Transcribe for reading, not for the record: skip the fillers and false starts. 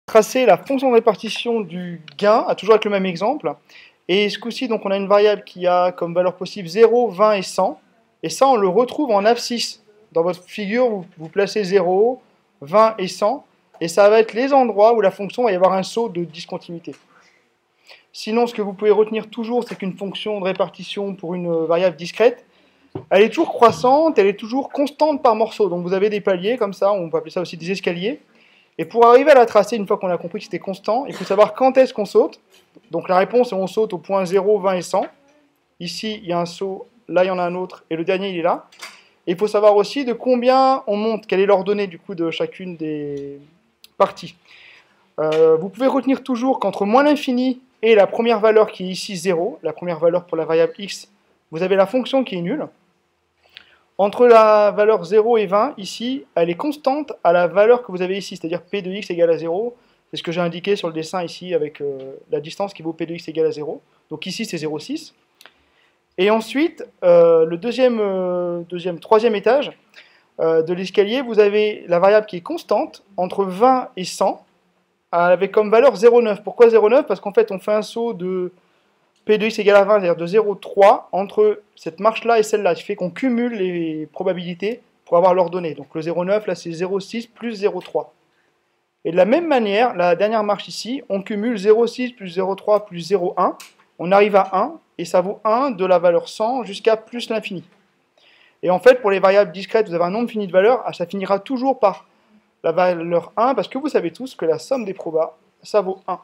Tracer la fonction de répartition du gain, toujours avec le même exemple. Et ce coup-ci, donc, on a une variable qui a comme valeur possible 0, 20 et 100. Et ça, on le retrouve en abscisse. Dans votre figure, vous placez 0, 20 et 100. Et ça va être les endroits où la fonction va y avoir un saut de discontinuité. Sinon, ce que vous pouvez retenir toujours, c'est qu'une fonction de répartition pour une variable discrète, elle est toujours croissante, elle est toujours constante par morceau. Donc vous avez des paliers comme ça, on peut appeler ça aussi des escaliers. Et pour arriver à la tracer, une fois qu'on a compris que c'était constant, il faut savoir quand est-ce qu'on saute. Donc la réponse, c'est on saute au point 0, 20 et 100. Ici, il y a un saut, là, il y en a un autre, et le dernier, il est là. Et il faut savoir aussi de combien on monte, quelle est l'ordonnée du coup de chacune des parties. Vous pouvez retenir toujours qu'entre moins l'infini et la première valeur qui est ici 0, la première valeur pour la variable x, vous avez la fonction qui est nulle. Entre la valeur 0 et 20, ici, elle est constante à la valeur que vous avez ici, c'est-à-dire p de x égale à 0. C'est ce que j'ai indiqué sur le dessin ici avec la distance qui vaut p de x égale à 0. Donc ici, c'est 0,6. Et ensuite, le troisième étage de l'escalier, vous avez la variable qui est constante entre 20 et 100, avec comme valeur 0,9. Pourquoi 0,9? Parce qu'en fait, on fait un saut de p de x égale à 20, c'est-à-dire de 0,3 entre cette marche-là et celle-là, ce qui fait qu'on cumule les probabilités pour avoir l'ordonnée. Donc le 0,9, là, c'est 0,6 plus 0,3. Et de la même manière, la dernière marche ici, on cumule 0,6 plus 0,3 plus 0,1. On arrive à 1, et ça vaut 1 de la valeur 100 jusqu'à plus l'infini. Et en fait, pour les variables discrètes, vous avez un nombre fini de valeurs, ça finira toujours par la valeur 1, parce que vous savez tous que la somme des probas, ça vaut 1.